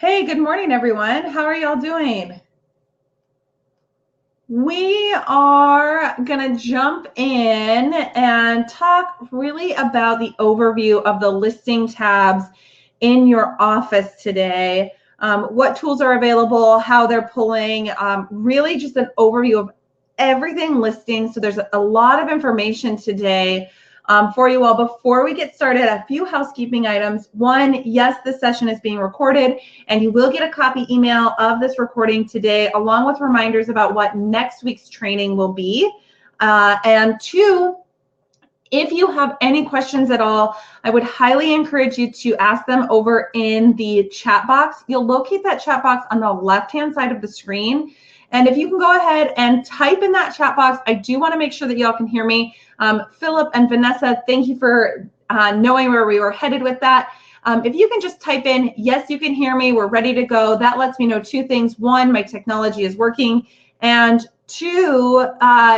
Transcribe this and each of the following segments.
Hey, good morning, everyone. How are y'all doing? We are going to jump in and talk really about the overview of the listing tabs in your office today, what tools are available, how they're pulling, really just an overview of everything listing. So there's a lot of information today for you all. Before we get started, a few housekeeping items. One, yes, this session is being recorded, and you will get a copy email of this recording today, along with reminders about what next week's training will be. And two, if you have any questions at all, I would highly encourage you to ask them over in the chat box. You'll locate that chat box on the left-hand side of the screen. And if you can go ahead and type in that chat box, I do want to make sure that y'all can hear me. Philip and Vanessa, thank you for knowing where we were headed with that. If you can just type in, yes, you can hear me, we're ready to go. That lets me know two things. One, my technology is working. And two,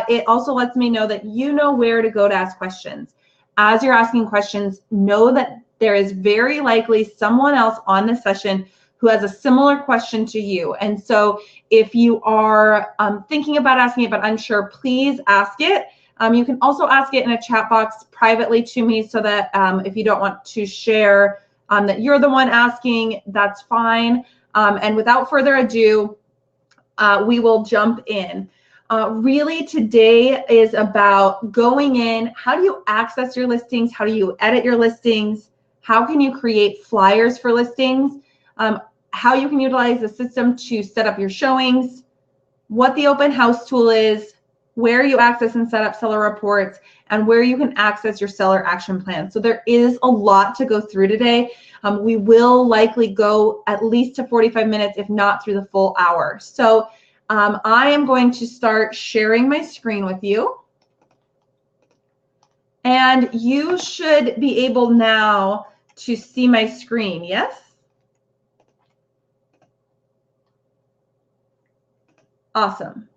it also lets me know that you know where to go to ask questions. As you're asking questions, know that there is very likely someone else on this session who has a similar question to you. And so if you are thinking about asking it but unsure, please ask it. You can also ask it in a chat box privately to me so that if you don't want to share that you're the one asking, that's fine. And without further ado, we will jump in. Really today is about going in. How do you access your listings? How do you edit your listings? How can you create flyers for listings? How you can utilize the system to set up your showings, what the open house tool is, where you access and set up seller reports, and where you can access your seller action plan. So there is a lot to go through today. We will likely go at least to 45 minutes, if not through the full hour. So I am going to start sharing my screen with you. And you should be able now to see my screen, yes? Awesome.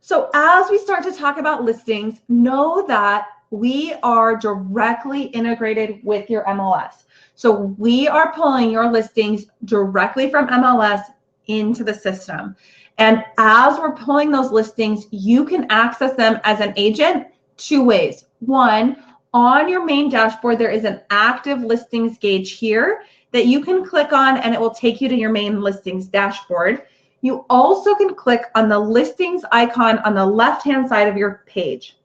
So as we start to talk about listings, know that we are directly integrated with your MLS. So we are pulling your listings directly from MLS into the system. And as we're pulling those listings, you can access them as an agent two ways. One, on your main dashboard, there is an active listings gauge here that you can click on, and it will take you to your main listings dashboard. You also can click on the listings icon on the left-hand side of your page.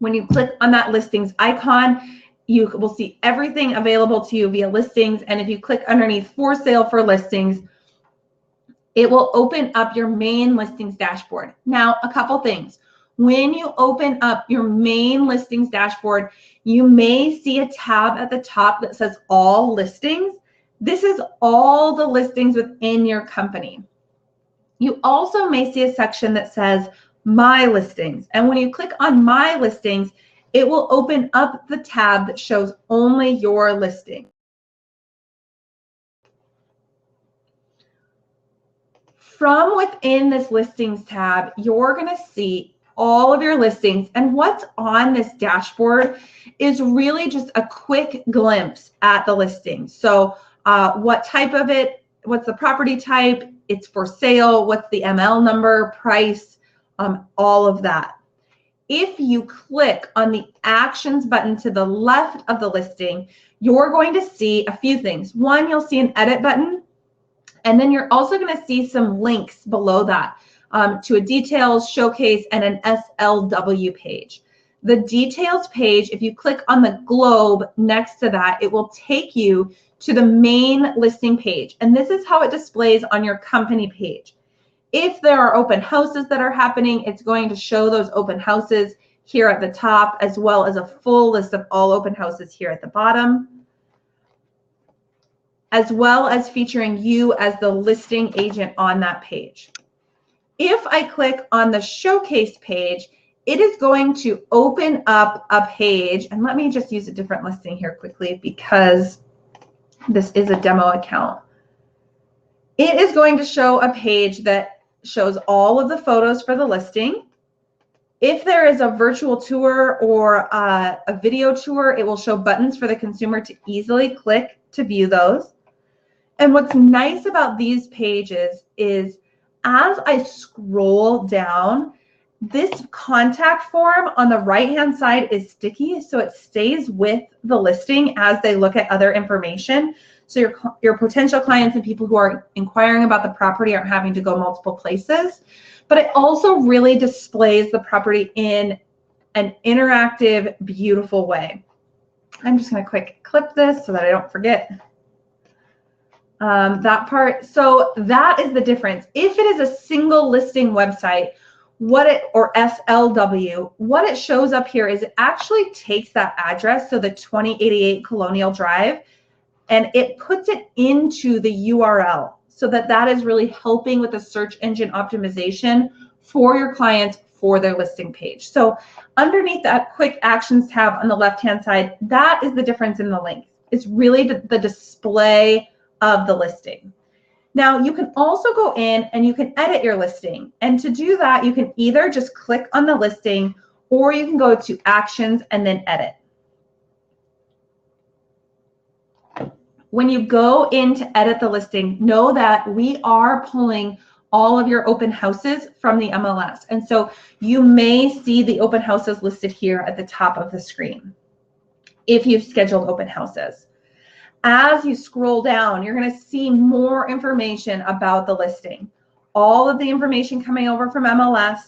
When you click on that listings icon, you will see everything available to you via listings. And if you click underneath for sale for listings, it will open up your main listings dashboard. Now, a couple things. When you open up your main listings dashboard, you may see a tab at the top that says all listings. This is all the listings within your company. You also may see a section that says My Listings. And when you click on My Listings, it will open up the tab that shows only your listing. From within this listings tab, you're going to see all of your listings, and what's on this dashboard is really just a quick glimpse at the listing. So what type of it, what's the property type, it's for sale, what's the ML number, price, all of that. If you click on the actions button to the left of the listing, you're going to see a few things. One, you'll see an edit button, and then you're also going to see some links below that to a details, showcase, and an SLW page. The details page, if you click on the globe next to that, it will take you to the main listing page. And this is how it displays on your company page. If there are open houses that are happening, it's going to show those open houses here at the top, as well as a full list of all open houses here at the bottom, as well as featuring you as the listing agent on that page. If I click on the showcase page, it is going to open up a page, and let me just use a different listing here quickly because this is a demo account. It is going to show a page that shows all of the photos for the listing. If there is a virtual tour or a video tour, it will show buttons for the consumer to easily click to view those. And what's nice about these pages is as I scroll down, this contact form on the right-hand side is sticky, so it stays with the listing as they look at other information. So your potential clients and people who are inquiring about the property aren't having to go multiple places. But it also really displays the property in an interactive, beautiful way. I'm just going to quick clip this so that I don't forget that part. So that is the difference. If it is a single listing website, or SLW, what it shows up here is it actually takes that address, so the 2088 Colonial Drive, and it puts it into the URL so that is really helping with the search engine optimization for your clients for their listing page. So underneath that quick actions tab on the left-hand side, that is the difference in the link. It's really the display of the listing. Now you can also go in and you can edit your listing. And to do that, you can either just click on the listing or you can go to actions and then edit. When you go in to edit the listing, know that we are pulling all of your open houses from the MLS. And so you may see the open houses listed here at the top of the screen if you've scheduled open houses. As you scroll down, you're going to see more information about the listing. All of the information coming over from MLS.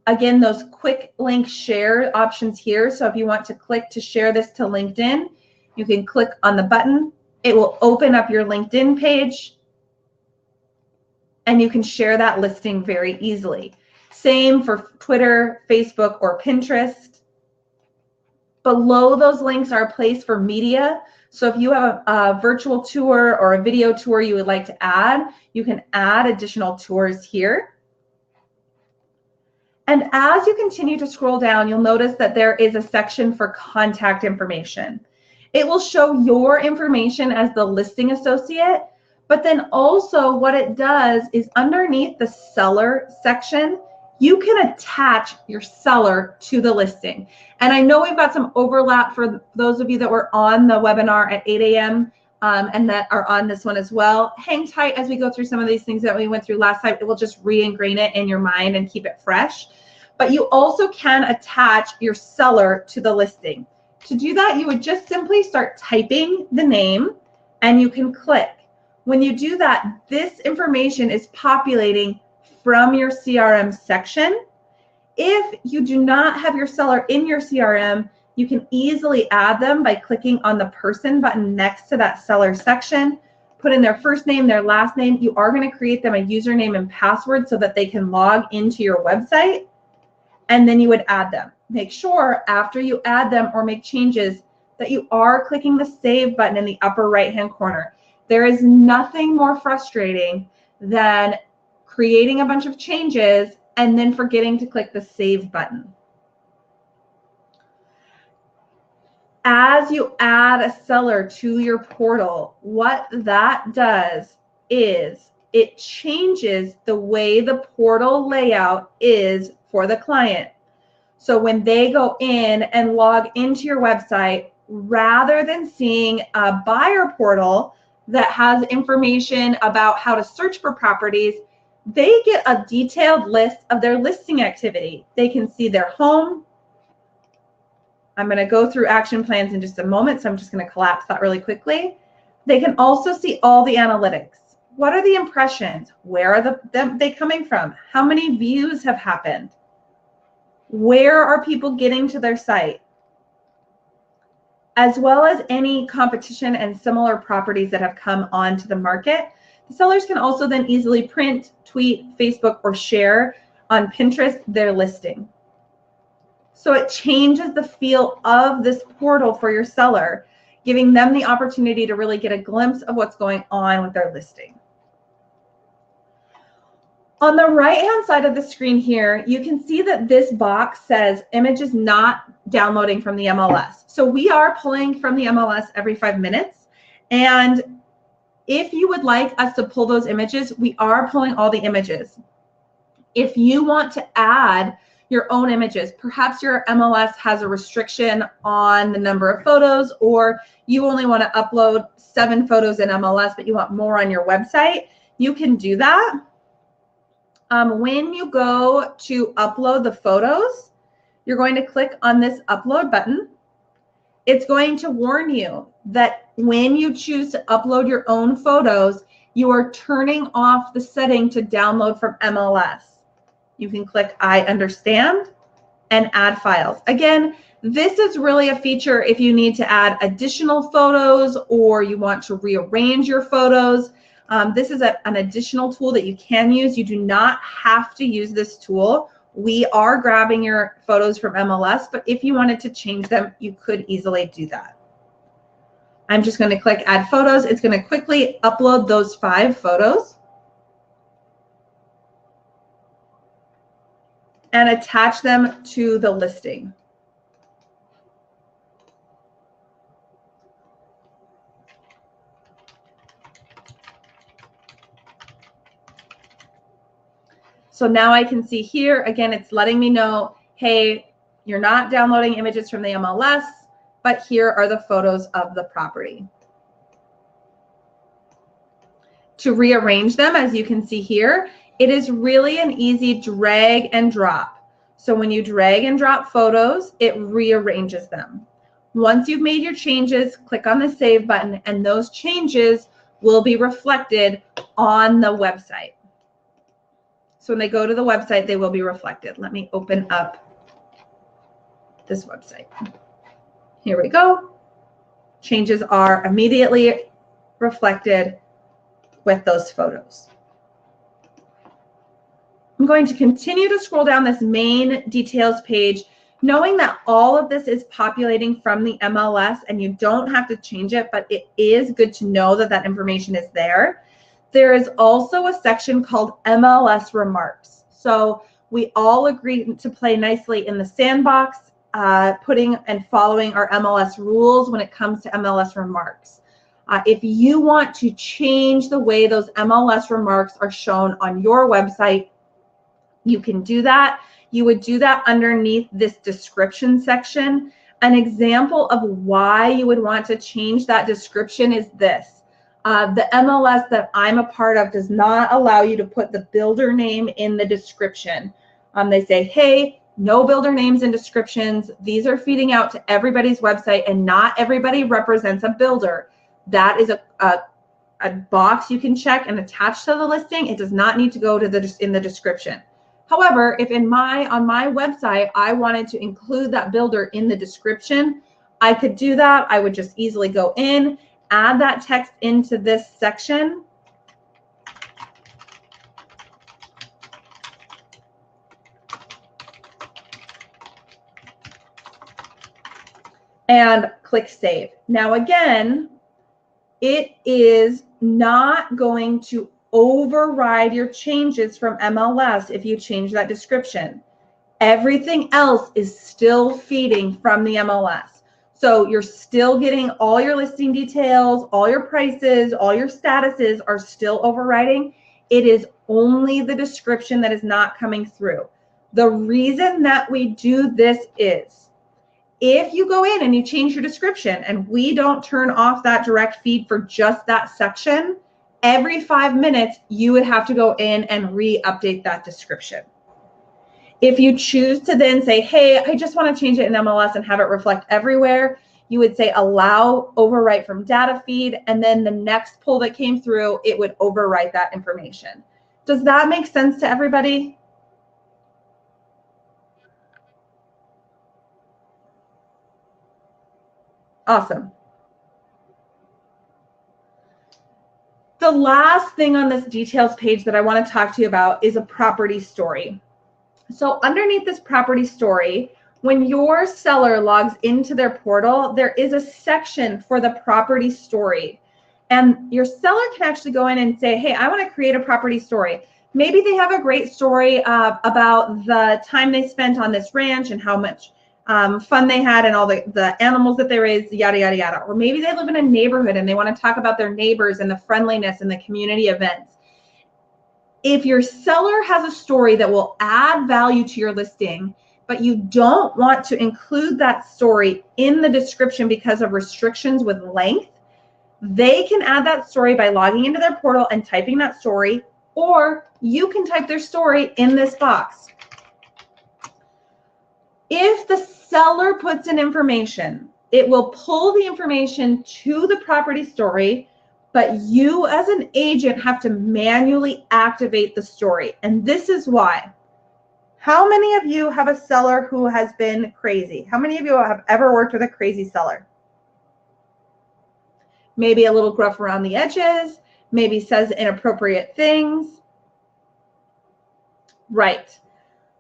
Again, those quick link share options here. So if you want to click to share this to LinkedIn, you can click on the button. It will open up your LinkedIn page and you can share that listing very easily. Same for Twitter, Facebook, or Pinterest. Below those links are a place for media. So if you have a virtual tour or a video tour you would like to add, you can add additional tours here. And as you continue to scroll down, you'll notice that there is a section for contact information. It will show your information as the listing associate, but then also what it does is underneath the seller section, you can attach your seller to the listing. And I know we've got some overlap for those of you that were on the webinar at 8 a.m. And that are on this one as well. Hang tight as we go through some of these things that we went through last time. It will just re-ingrain it in your mind and keep it fresh. But you also can attach your seller to the listing. To do that, you would just simply start typing the name and you can click. When you do that, this information is populating from your CRM section. If you do not have your seller in your CRM, you can easily add them by clicking on the person button next to that seller section. Put in their first name, their last name. You are going to create them a username and password so that they can log into your website, and then you would add them. Make sure after you add them or make changes that you are clicking the save button in the upper right-hand corner. There is nothing more frustrating than creating a bunch of changes and then forgetting to click the save button. As you add a seller to your portal, what that does is it changes the way the portal layout is for the client. So when they go in and log into your website, rather than seeing a buyer portal that has information about how to search for properties, they get a detailed list of their listing activity. They can see their home. I'm going to go through action plans in just a moment, so I'm just going to collapse that really quickly. They can also see all the analytics. What are the impressions? Where are they coming from? How many views have happened? Where are people getting to their site? As well as any competition and similar properties that have come onto the market. The sellers can also then easily print, tweet, Facebook, or share on Pinterest their listing. So it changes the feel of this portal for your seller, giving them the opportunity to really get a glimpse of what's going on with their listing. On the right-hand side of the screen here, you can see that this box says images not downloading from the MLS. So we are pulling from the MLS every 5 minutes. And if you would like us to pull those images, we are pulling all the images. If you want to add your own images. Perhaps your MLS has a restriction on the number of photos, or you only want to upload 7 photos in MLS, but you want more on your website. You can do that. When you go to upload the photos, you're going to click on this upload button. It's going to warn you that when you choose to upload your own photos, you are turning off the setting to download from MLS. You can click I understand and add files. Again, this is really a feature if you need to add additional photos or you want to rearrange your photos. This is an additional tool that you can use. You do not have to use this tool. We are grabbing your photos from MLS, but if you wanted to change them, you could easily do that. I'm just going to click add photos. It's going to quickly upload those 5 photos and attach them to the listing. So now I can see here, again, it's letting me know, hey, you're not downloading images from the MLS, but here are the photos of the property. To rearrange them, as you can see here, it is really an easy drag and drop. So when you drag and drop photos, it rearranges them. Once you've made your changes, click on the save button, and those changes will be reflected on the website. So when they go to the website, they will be reflected. Let me open up this website. Here we go. Changes are immediately reflected with those photos. I'm going to continue to scroll down this main details page, knowing that all of this is populating from the MLS and you don't have to change it, but it is good to know that that information is there. There is also a section called MLS remarks. So we all agree to play nicely in the sandbox, putting and following our MLS rules when it comes to MLS remarks. If you want to change the way those MLS remarks are shown on your website, you can do that. You would do that underneath this description section. An example of why you would want to change that description is this. The MLS that I'm a part of does not allow you to put the builder name in the description. They say, hey, no builder names in descriptions. These are feeding out to everybody's website, and not everybody represents a builder. That is a box you can check and attach to the listing. It does not need to go to in the description. However, if on my website I wanted to include that builder in the description, I could do that. I would just easily go in, add that text into this section. And click save. Now again, it is not going to override your changes from MLS if you change that description. Everything else is still feeding from the MLS. So you're still getting all your listing details, all your prices, all your statuses are still overriding. It is only the description that is not coming through. The reason that we do this is if you go in and you change your description and we don't turn off that direct feed for just that section, every 5 minutes, you would have to go in and re-update that description. If you choose to then say, hey, I just want to change it in MLS and have it reflect everywhere, you would say allow overwrite from data feed, and then the next pull that came through, it would overwrite that information. Does that make sense to everybody? Awesome. The last thing on this details page that I want to talk to you about is a property story. So underneath this property story, when your seller logs into their portal, there is a section for the property story. And your seller can actually go in and say, hey, I want to create a property story. Maybe they have a great story about the time they spent on this ranch and how much fun they had and all the animals that they raised, yada, yada, yada. Or maybe they live in a neighborhood and they want to talk about their neighbors and the friendliness and the community events. If your seller has a story that will add value to your listing, but you don't want to include that story in the description because of restrictions with length, they can add that story by logging into their portal and typing that story, or you can type their story in this box. If the seller puts in information, it will pull the information to the property story, but you as an agent have to manually activate the story. And this is why. How many of you have a seller who has been crazy? How many of you have ever worked with a crazy seller? Maybe a little gruff around the edges, maybe says inappropriate things. Right.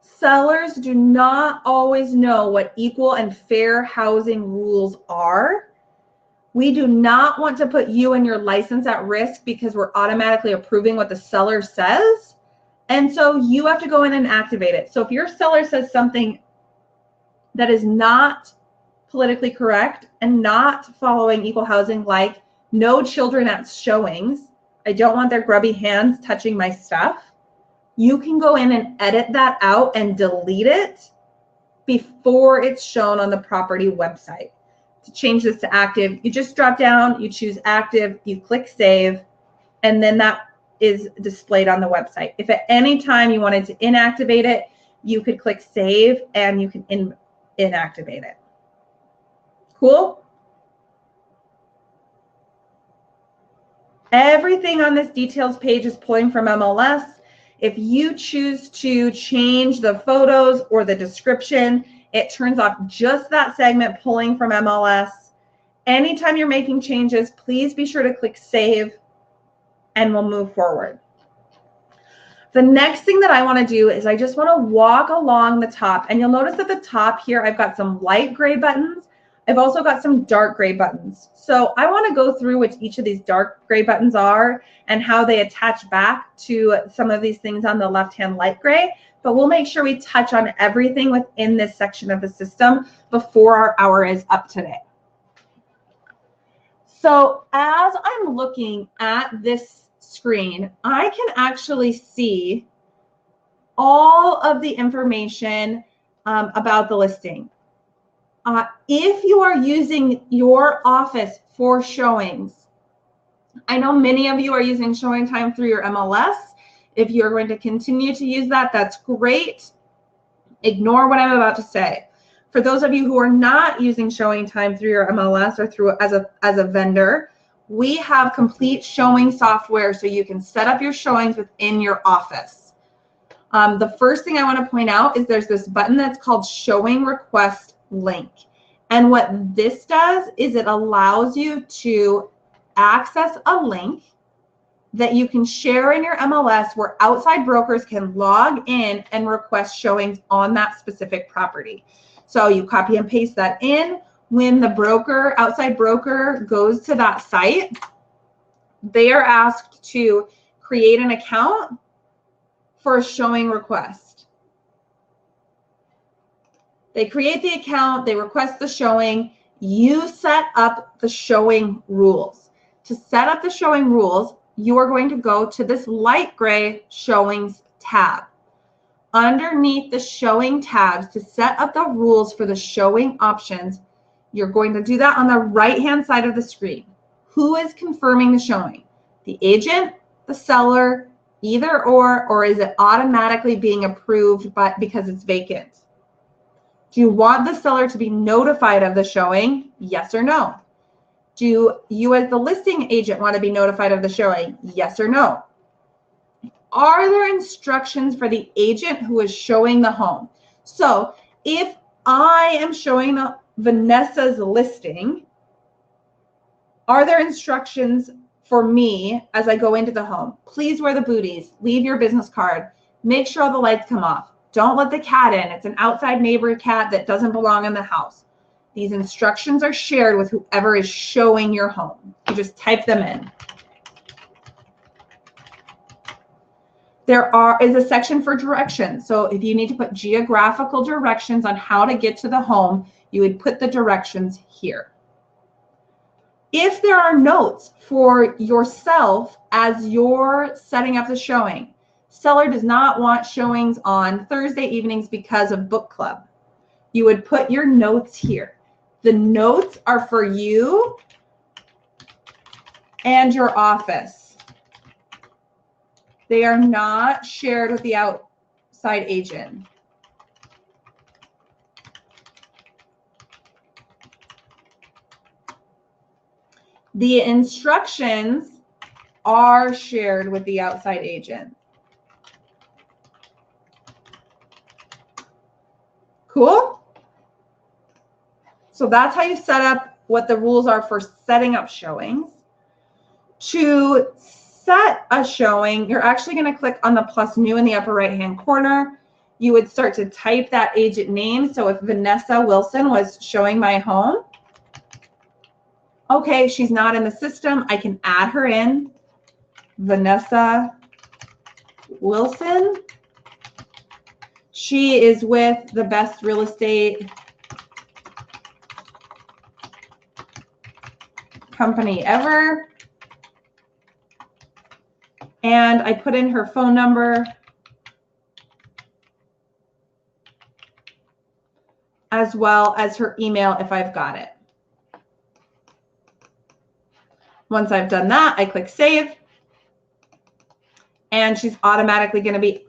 Sellers do not always know what equal and fair housing rules are. We do not want to put you and your license at risk because we're automatically approving what the seller says. And so you have to go in and activate it. So if your seller says something that is not politically correct and not following equal housing, like no children at showings, I don't want their grubby hands touching my stuff, you can go in and edit that out and delete it before it's shown on the property website. To change this to active, you just drop down, you choose active, you click save, and then that is displayed on the website. If at any time you wanted to inactivate it, you could click save and you can inactivate it. Cool? Everything on this details page is pulling from MLS. If you choose to change the photos or the description, it turns off just that segment pulling from MLS. Anytime you're making changes, please be sure to click save and we'll move forward. The next thing that I want to do is I just want to walk along the top, and you'll notice at the top here, I've got some light gray buttons. I've also got some dark gray buttons. So I want to go through which each of these dark gray buttons are and how they attach back to some of these things on the left-hand light gray, but we'll make sure we touch on everything within this section of the system before our hour is up today. So as I'm looking at this screen, I can actually see all of the information about the listing. If you are using your office for showings, I know many of you are using showing time through your MLS. If you're going to continue to use that, that's great. Ignore what I'm about to say. For those of you who are not using showing time through your MLS or through as a vendor, we have complete showing software so you can set up your showings within your office. The first thing I want to point out is there's this button that's called Showing Request Link. And what this does is it allows you to access a link that you can share in your MLS where outside brokers can log in and request showings on that specific property. So you copy and paste that in. When the broker, outside broker, goes to that site, they are asked to create an account for a showing request. They create the account, they request the showing, you set up the showing rules. To set up the showing rules, you are going to go to this light gray showings tab. Underneath the showing tabs, to set up the rules for the showing options, you're going to do that on the right-hand side of the screen. Who is confirming the showing? The agent, the seller, either or is it automatically being approved because it's vacant? Do you want the seller to be notified of the showing? Yes or no? Do you as the listing agent want to be notified of the showing? Yes or no? Are there instructions for the agent who is showing the home? So if I am showing Vanessa's listing, are there instructions for me as I go into the home? Please wear the booties, leave your business card, make sure all the lights come off. Don't let the cat in. It's an outside neighbor cat that doesn't belong in the house. These instructions are shared with whoever is showing your home. You just type them in. There is a section for directions. So if you need to put geographical directions on how to get to the home, you would put the directions here. If there are notes for yourself as you're setting up the showing, Seller does not want showings on Thursday evenings because of book club. You would put your notes here. The notes are for you and your office. They are not shared with the outside agent. The instructions are shared with the outside agent. Cool? So that's how you set up what the rules are for setting up showings. To set a showing, you're actually going to click on the plus new in the upper right-hand corner. You would start to type that agent name. So if Vanessa Wilson was showing my home, okay, she's not in the system. I can add her in. Vanessa Wilson. She is with the best real estate company ever. And I put in her phone number as well as her email if I've got it. Once I've done that, I click save. And she's automatically going to be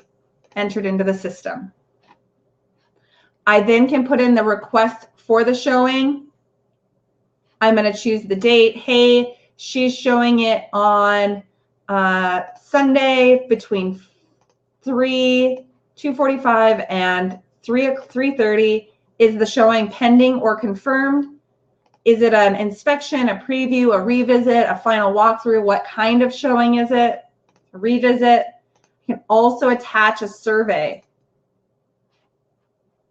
entered into the system. I then can put in the request for the showing. I'm going to choose the date. Hey, she's showing it on Sunday between 2:45 and 3:30. Is the showing pending or confirmed? Is it an inspection, a preview, a revisit, a final walkthrough? What kind of showing is it? A revisit. You can also attach a survey.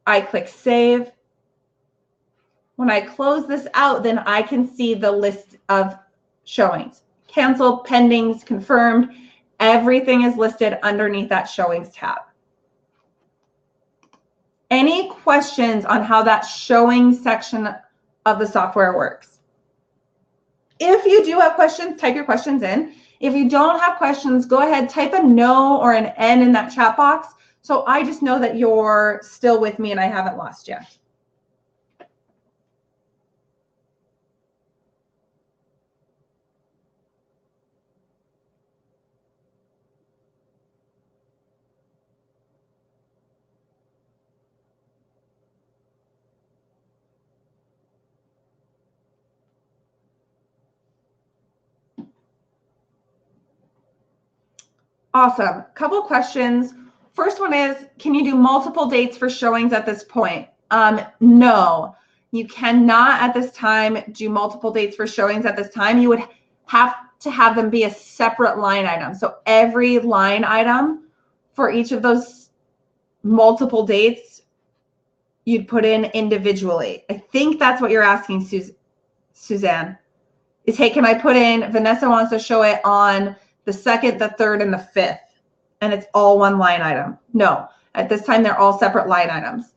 I click save. When I close this out, then I can see the list of showings. Canceled, pendings, confirmed. Everything is listed underneath that showings tab. Any questions on how that showing section of the software works? If you do have questions, type your questions in. If you don't have questions, go ahead, type a no or an N in that chat box, so I just know that you're still with me and I haven't lost you. Awesome. Couple questions. First one is, can you do multiple dates for showings at this point? No, you cannot at this time do multiple dates for showings at this time. You would have to have them be a separate line item. So every line item for each of those multiple dates, you'd put in individually. I think that's what you're asking, Suzanne, is, hey, can I put in, Vanessa wants to show it on the 2nd, the 3rd, and the 5th, and it's all one line item. No, at this time, they're all separate line items.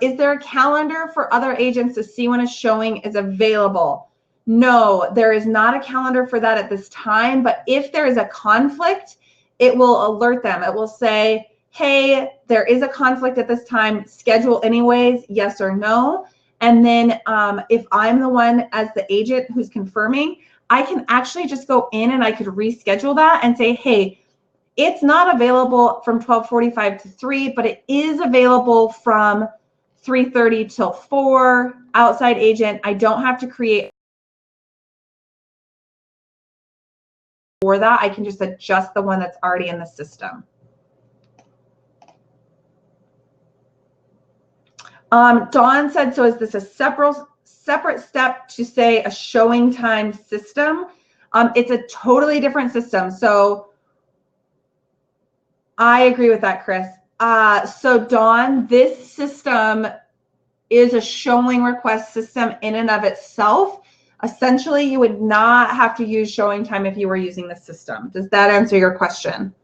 Is there a calendar for other agents to see when a showing is available? No, there is not a calendar for that at this time, but if there is a conflict, it will alert them. It will say, hey, there is a conflict at this time, schedule anyways, yes or no. And then if I'm the one as the agent who's confirming, I can actually just go in and I could reschedule that and say, hey, it's not available from 12:45 to 3, but it is available from 3:30 till 4, outside agent. I don't have to create for that. I can just adjust the one that's already in the system. Dawn said, so is this a separate step to say a showing time system? It's a totally different system. So I agree with that, Chris. So Dawn, this system is a showing request system in and of itself. Essentially, you would not have to use showing time if you were using the system. Does that answer your question?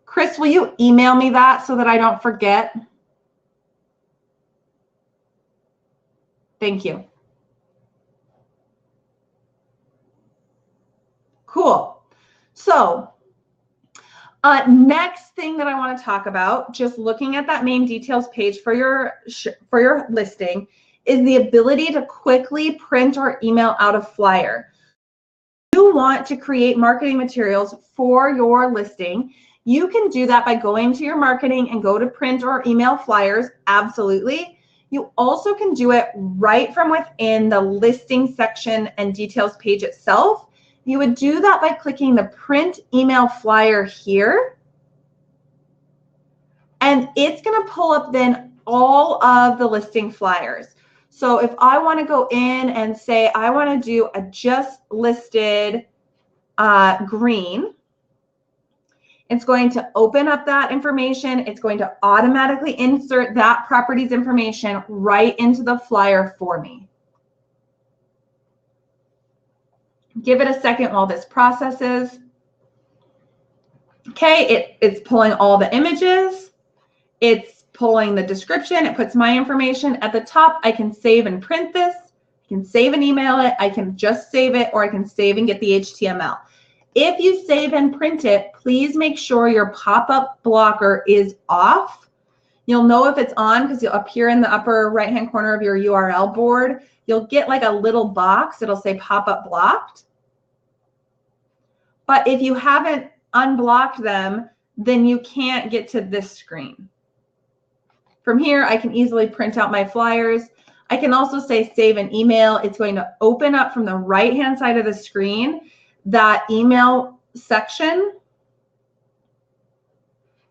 Chris, will you email me that so that I don't forget? Thank you. Cool. So Next thing that I want to talk about, just looking at that main details page for your listing, is the ability to quickly print or email out a flyer. If you want to create marketing materials for your listing, you can do that by going to your marketing and go to print or email flyers. Absolutely. You also can do it right from within the listing section and details page itself. You would do that by clicking the print email flyer here. And it's going to pull up then all of the listing flyers. So if I want to go in and say I want to do a just listed green, it's going to open up that information. It's going to automatically insert that property's information right into the flyer for me. Give it a second while this processes. Okay, it's pulling all the images. It's pulling the description. It puts my information at the top. I can save and print this. I can save and email it. I can just save it, or I can save and get the HTML. If you save and print it, please make sure your pop-up blocker is off. You'll know if it's on because you'll appear in the upper right-hand corner of your URL board. You'll get like a little box. It'll say pop-up blocked. But if you haven't unblocked them, then you can't get to this screen. From here, I can easily print out my flyers. I can also say save an email. It's going to open up from the right-hand side of the screen that email section.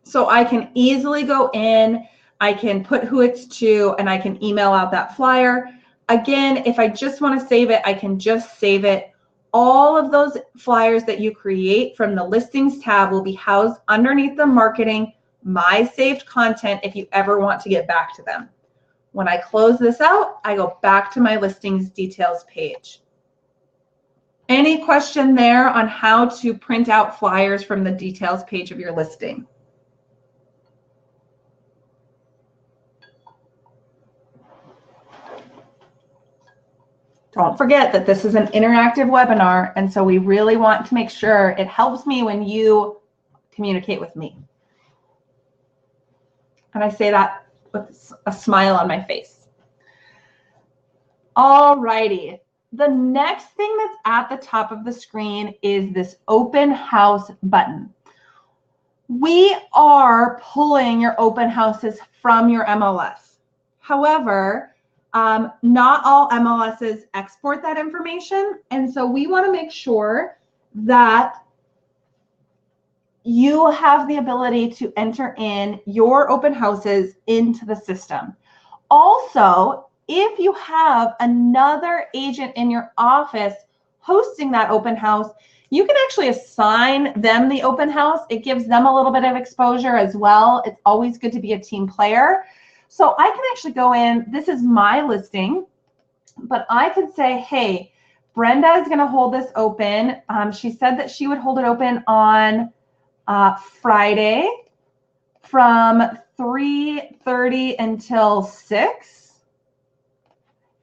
So I can easily go in, I can put who it's to, and I can email out that flyer. Again, if I just want to save it, I can just save it. All of those flyers that you create from the listings tab will be housed underneath the marketing My Saved Content if you ever want to get back to them. When I close this out, I go back to my listings details page. Any question there on how to print out flyers from the details page of your listing? Don't forget that this is an interactive webinar, and so we really want to make sure it helps me when you communicate with me. And I say that with a smile on my face. All righty. The next thing that's at the top of the screen is this open house button. We are pulling your open houses from your MLS. However, not all MLSs export that information. And so we want to make sure that you have the ability to enter in your open houses into the system. Also, if you have another agent in your office hosting that open house, you can actually assign them the open house. It gives them a little bit of exposure as well. It's always good to be a team player. So I can actually go in, this is my listing, but I could say, hey, Brenda is going to hold this open. She said that she would hold it open on Friday from 3:30 until 6.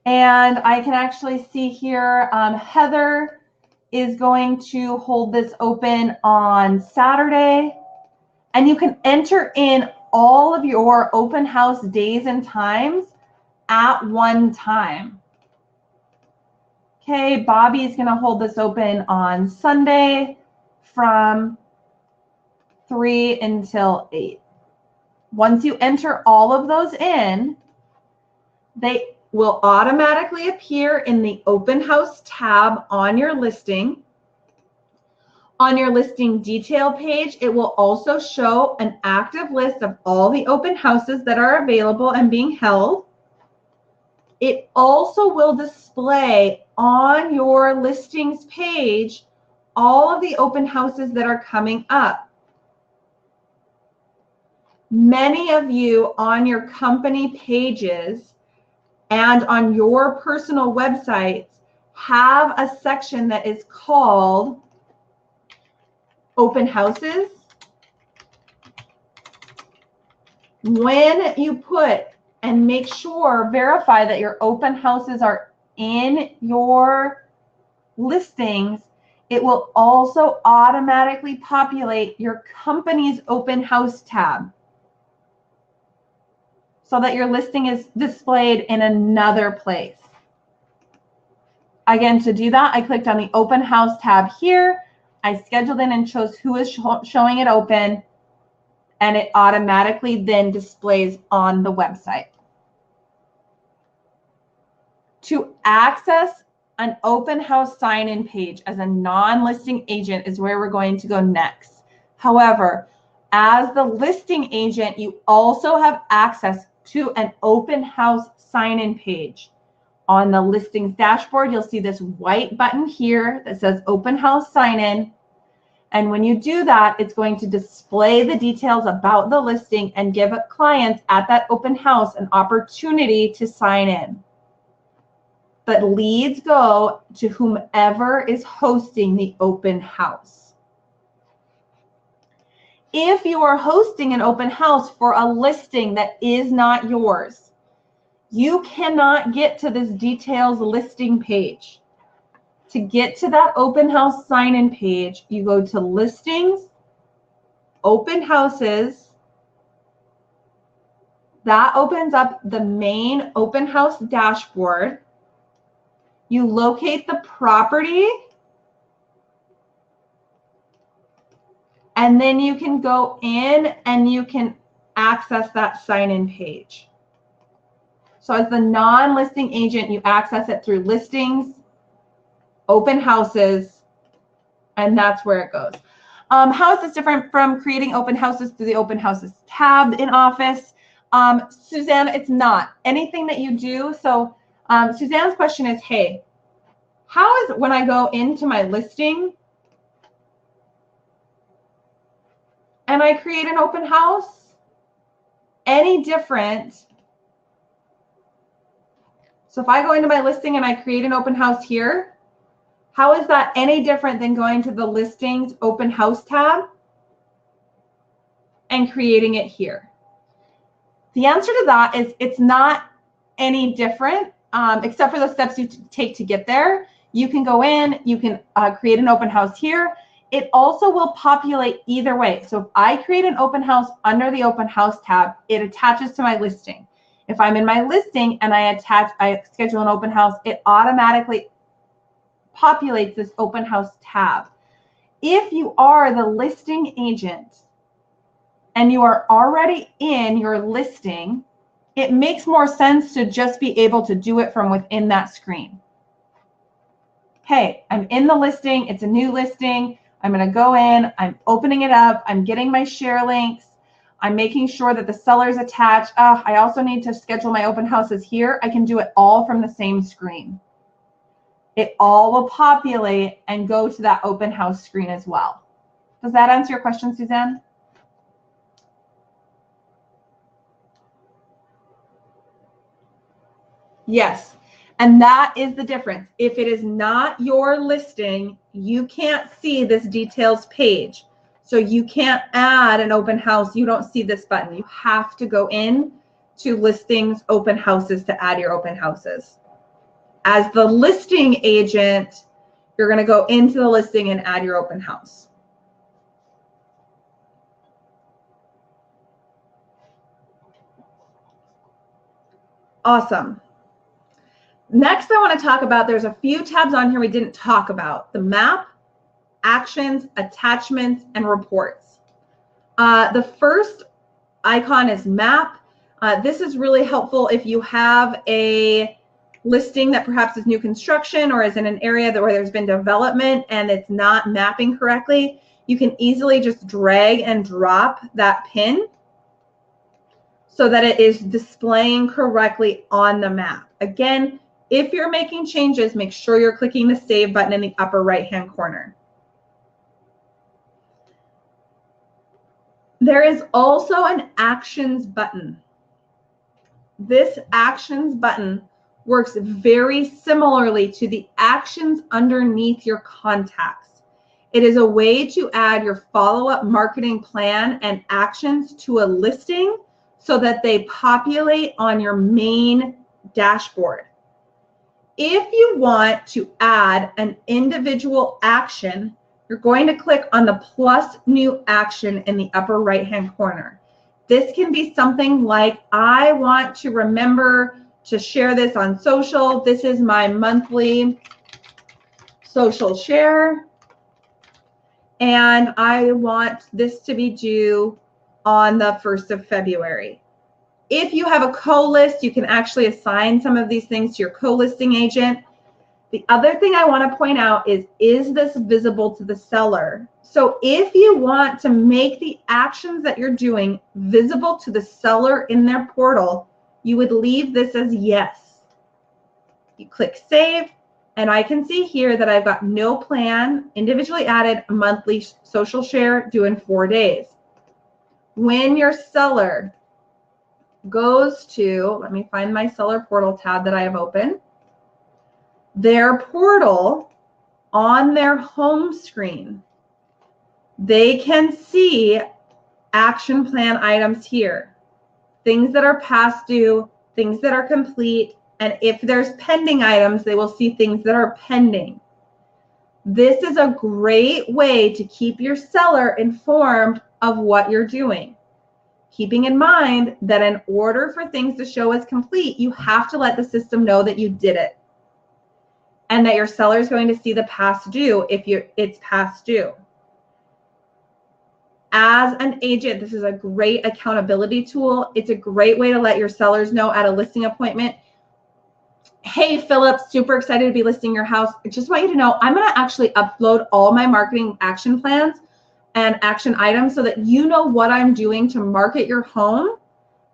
And I can actually see here, Heather is going to hold this open on Saturday. And you can enter in all of your open house days and times at one time. Okay, Bobby is going to hold this open on Sunday from 3 until 8. Once you enter all of those in, they will automatically appear in the open house tab on your listing. On your listing detail page, it will also show an active list of all the open houses that are available and being held. It also will display on your listings page all of the open houses that are coming up. Many of you on your company pages and on your personal websites have a section that is called open houses. When you put and make sure, verify that your open houses are in your listings, It will also automatically populate your company's open house tab so that your listing is displayed in another place. Again, to do that, I clicked on the open house tab here. I scheduled in and chose who is showing it open, and it automatically then displays on the website. To access an open house sign-in page as a non-listing agent is where we're going to go next. However, as the listing agent, you also have access to an open house sign-in page. On the listings dashboard, you'll see this white button here that says open house sign-in. And when you do that, it's going to display the details about the listing and give clients at that open house an opportunity to sign in. But leads go to whomever is hosting the open house. If you are hosting an open house for a listing that is not yours, you cannot get to this details listing page. To get to that open house sign-in page, you go to listings, open houses. That opens up the main open house dashboard. You locate the property, and then you can go in and you can access that sign-in page. So as the non-listing agent, you access it through listings, open houses, and that's where it goes. How is this different from creating open houses through the open houses tab in Office? Suzanne, it's not. Anything that you do, so Suzanne's question is, hey, how is when I go into my listing and I create an open house any different? So if I go into my listing and I create an open house here, how is that any different than going to the listings open house tab and creating it here? The answer to that is it's not any different, except for the steps you take to get there. You can go in, you can create an open house here. It also will populate either way. So if I create an open house under the open house tab, it attaches to my listing. If I'm in my listing and I schedule an open house, it automatically populates this open house tab. If you are the listing agent and you are already in your listing, it makes more sense to just be able to do it from within that screen. Hey, I'm in the listing, it's a new listing, I'm gonna go in, I'm opening it up, I'm getting my share links, I'm making sure that the seller's attached. I also need to schedule my open houses here. I can do it all from the same screen. It all will populate and go to that open house screen as well. Does that answer your question, Suzanne? Yes, and that is the difference. If it is not your listing, you can't see this details page. So you can't add an open house. You don't see this button. You have to go in to listings, open houses to add your open houses. As the listing agent, you're going to go into the listing and add your open house. Awesome. Next, I want to talk about, there's a few tabs on here we didn't talk about. The map, actions, attachments, and reports. The first icon is map. This is really helpful if you have a listing that perhaps is new construction or is in an area where there's been development and it's not mapping correctly. You can easily just drag and drop that pin so that it is displaying correctly on the map. Again, if you're making changes, make sure you're clicking the save button in the upper right-hand corner. There is also an actions button. This actions button works very similarly to the actions underneath your contacts. It is a way to add your follow-up marketing plan and actions to a listing so that they populate on your main dashboard. If you want to add an individual action, you're going to click on the plus new action in the upper right-hand corner. This can be something like, I want to remember to share this on social. This is my monthly social share, and I want this to be due on the 1st of February. If you have a co-list, you can actually assign some of these things to your co-listing agent. The other thing I want to point out is this visible to the seller? So if you want to make the actions that you're doing visible to the seller in their portal, you would leave this as yes. You click save, and I can see here that I've got no plan, individually added, monthly social share due in 4 days. When your seller goes to, let me find my seller portal tab that I have open, their portal, on their home screen, they can see action plan items here, things that are past due, things that are complete, and if there's pending items, they will see things that are pending. This is a great way to keep your seller informed of what you're doing, keeping in mind that in order for things to show as complete, you have to let the system know that you did it and that your seller is going to see the past due if it's past due. As an agent, this is a great accountability tool. It's a great way to let your sellers know at a listing appointment, hey, Philip, super excited to be listing your house. I just want you to know I'm going to actually upload all my marketing action plans and action items so that you know what I'm doing to market your home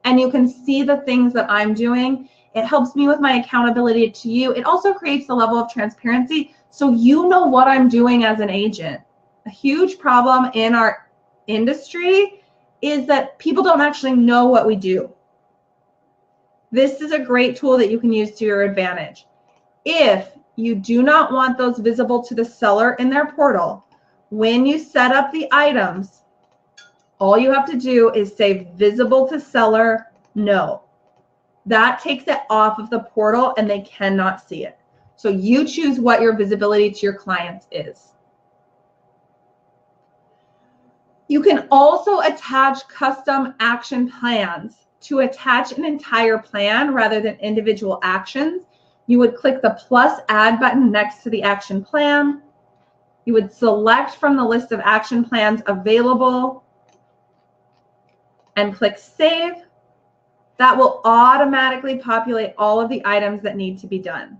and you can see the things that I'm doing. It helps me with my accountability to you. It also creates a level of transparency so you know what I'm doing as an agent. A huge problem in our industry is that people don't actually know what we do. This is a great tool that you can use to your advantage. If you do not want those visible to the seller in their portal, when you set up the items, all you have to do is say visible to seller, no. That takes it off of the portal and they cannot see it. So you choose what your visibility to your clients is. You can also attach custom action plans. To attach an entire plan rather than individual actions, you would click the plus add button next to the action plan. You would select from the list of action plans available and click save. That will automatically populate all of the items that need to be done.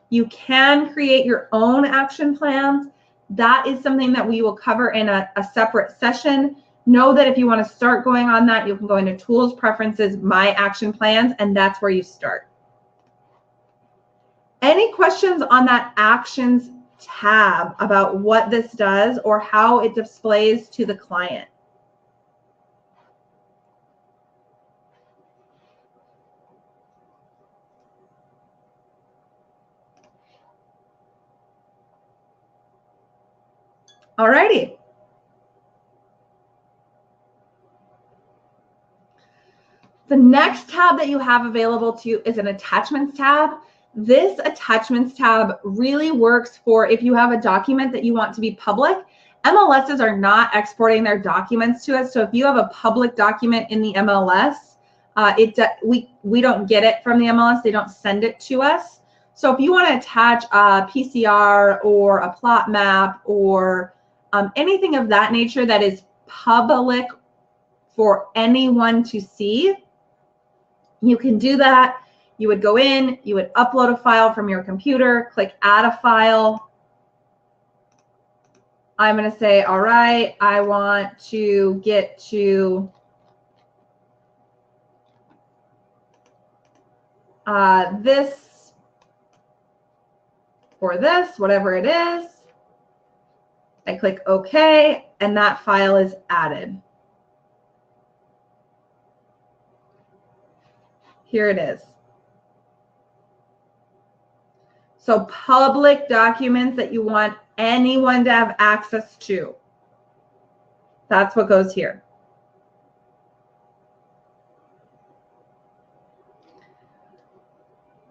You can create your own action plans. That is something that we will cover in a separate session. Know that if you want to start going on that, you can go into Tools, Preferences, My Action Plans, and that's where you start. Any questions on that Actions tab about what this does or how it displays to the client? All righty. The next tab that you have available to you is an Attachments tab. This Attachments tab really works for if you have a document that you want to be public. MLSs are not exporting their documents to us. So if you have a public document in the MLS, we don't get it from the MLS. They don't send it to us. So if you want to attach a PCR or a plot map or anything of that nature that is public for anyone to see, you can do that. You would go in, you would upload a file from your computer, click add a file. I'm going to say, all right, I want to get to this for this, whatever it is. I click OK, and that file is added. Here it is. So public documents that you want anyone to have access to. That's what goes here.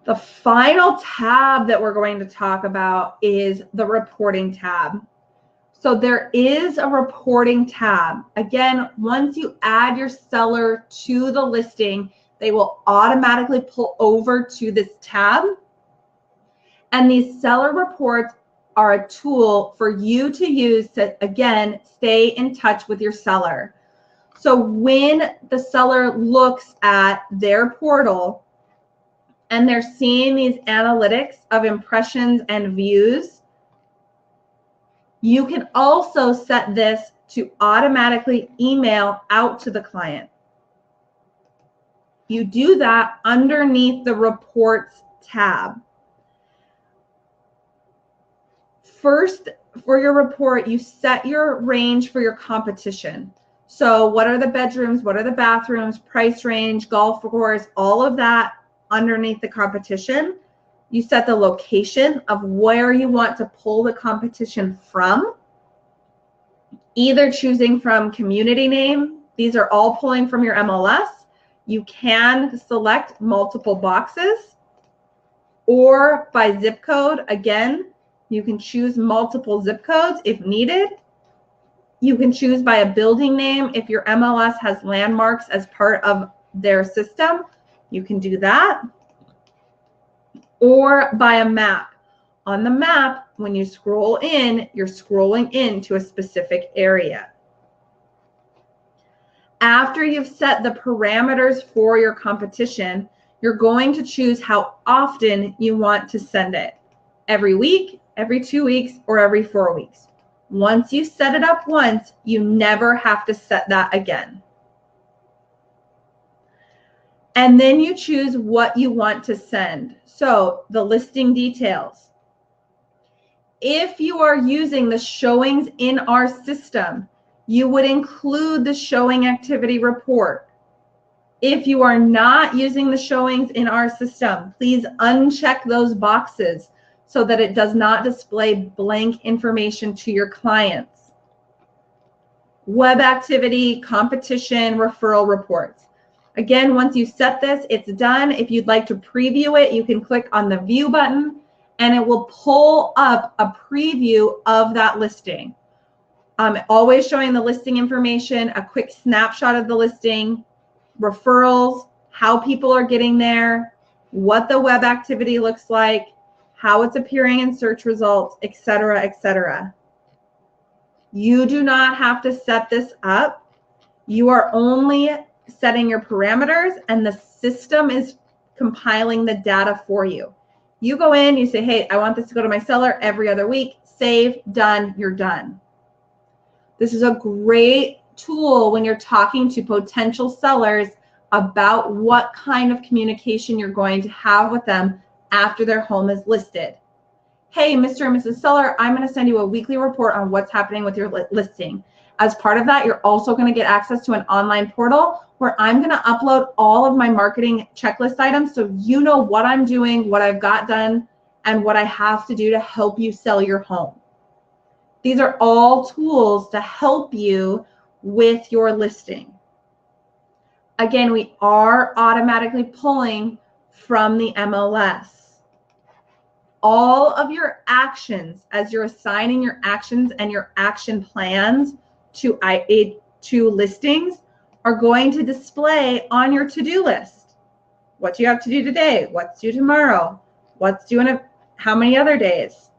The final tab that we're going to talk about is the reporting tab. So there is a reporting tab. Again, once you add your seller to the listing, they will automatically pull over to this tab. And these seller reports are a tool for you to use to, again, stay in touch with your seller. So when the seller looks at their portal and they're seeing these analytics of impressions and views, you can also set this to automatically email out to the client. You do that underneath the Reports tab. First, for your report, you set your range for your competition. So what are the bedrooms, what are the bathrooms, price range, golf course, all of that underneath the competition. You set the location of where you want to pull the competition from, either choosing from community name. These are all pulling from your MLS. You can select multiple boxes, or by zip code. Again, you can choose multiple zip codes if needed. You can choose by a building name. If your MLS has landmarks as part of their system, you can do that. Or by a map. On the map, when you scroll in, you're scrolling into a specific area. After you've set the parameters for your competition, you're going to choose how often you want to send it. Every week, every 2 weeks, or every 4 weeks. Once you set it up once, you never have to set that again. And then you choose what you want to send. So the listing details. If you are using the showings in our system, you would include the showing activity report. If you are not using the showings in our system, please uncheck those boxes so that it does not display blank information to your clients. Web activity, competition, referral reports. Again, once you set this, it's done. If you'd like to preview it, you can click on the view button and it will pull up a preview of that listing. Always showing the listing information, a quick snapshot of the listing, referrals, how people are getting there, what the web activity looks like, how it's appearing in search results, etc., etc. You do not have to set this up. You are only setting your parameters and the system is compiling the data for you. You go in, you say, hey, I want this to go to my seller every other week, save, done, you're done. This is a great tool when you're talking to potential sellers about what kind of communication you're going to have with them after their home is listed. Hey, Mr. and Mrs. Seller, I'm going to send you a weekly report on what's happening with your listing. As part of that, you're also going to get access to an online portal where I'm going to upload all of my marketing checklist items so you know what I'm doing, what I've got done, and what I have to do to help you sell your home. These are all tools to help you with your listing. Again, we are automatically pulling from the MLS. All of your actions, as you're assigning your actions and your action plans to listings, are going to display on your to-do list. What do you have to do today? What's due tomorrow? What's due in how many other days?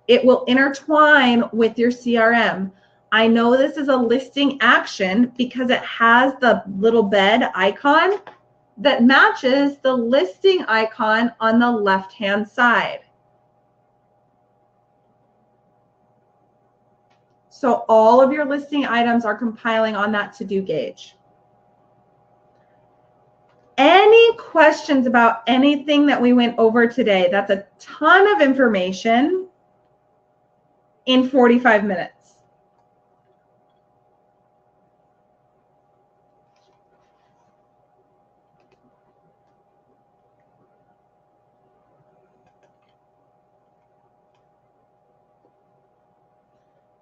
It will intertwine with your CRM. I know this is a listing action because it has the little bed icon that matches the listing icon on the left-hand side. So all of your listing items are compiling on that to-do gauge. Any questions about anything that we went over today? That's a ton of information in 45 minutes.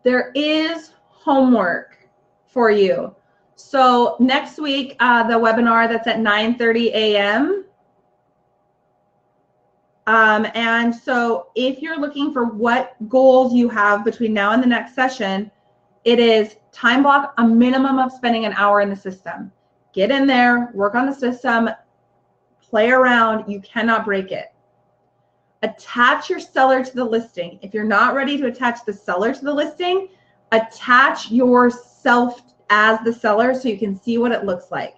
There is homework for you. So next week, the webinar that's at 9:30 a.m. And so if you're looking for what goals you have between now and the next session, it is time block a minimum of spending an hour in the system. Get in there, work on the system, play around. You cannot break it. Attach your seller to the listing. If you're not ready to attach the seller to the listing, attach yourself as the seller so you can see what it looks like.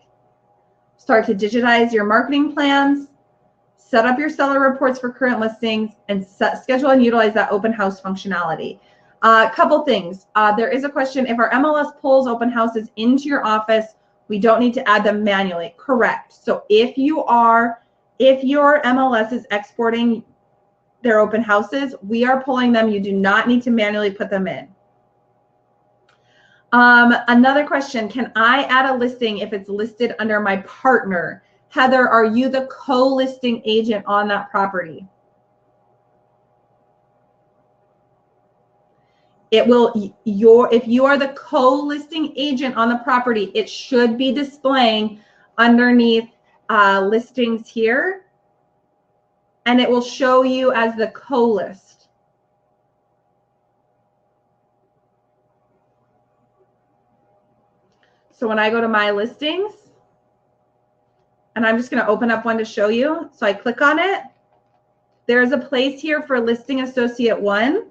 Start to digitize your marketing plans, set up your seller reports for current listings, and schedule and utilize that open house functionality. A couple things. There is a question, if our MLS pulls open houses into your office, we don't need to add them manually. Correct. So if your MLS is exporting their open houses, we are pulling them. You do not need to manually put them in. Another question, can I add a listing if it's listed under my partner? Heather, are you the co-listing agent on that property? It will, if you are the co-listing agent on the property, it should be displaying underneath listings here, and it will show you as the co-list. So when I go to my listings, and I'm just going to open up one to show you. So I click on it. There's a place here for listing associate 1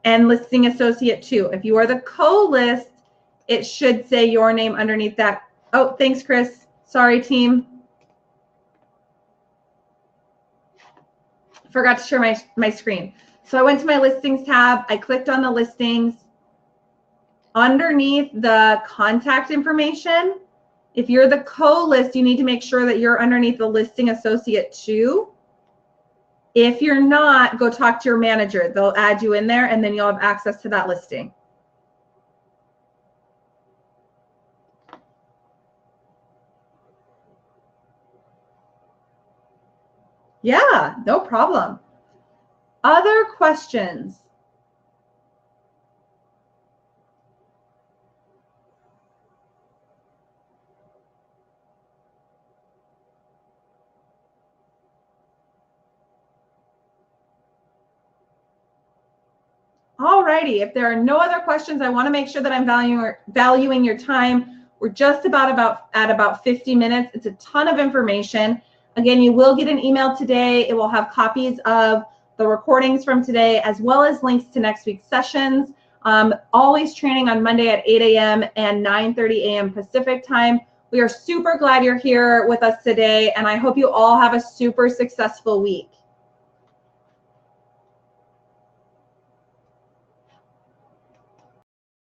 and listing associate 2. If you are the co-list, it should say your name underneath that. Oh, thanks, Chris. Sorry, team. Forgot to share my screen. So I went to my listings tab. I clicked on the listings. Underneath the contact information, if you're the co-list, you need to make sure that you're underneath the listing associate 2. If you're not, go talk to your manager. They'll add you in there, and then you'll have access to that listing. Yeah, no problem. Other questions? Alrighty, if there are no other questions, I want to make sure that I'm valuing your time. We're just at about 50 minutes. It's a ton of information. Again, you will get an email today. It will have copies of the recordings from today, as well as links to next week's sessions. Always training on Monday at 8 a.m. and 9:30 a.m. Pacific time. We are super glad you're here with us today, and I hope you all have a super successful week.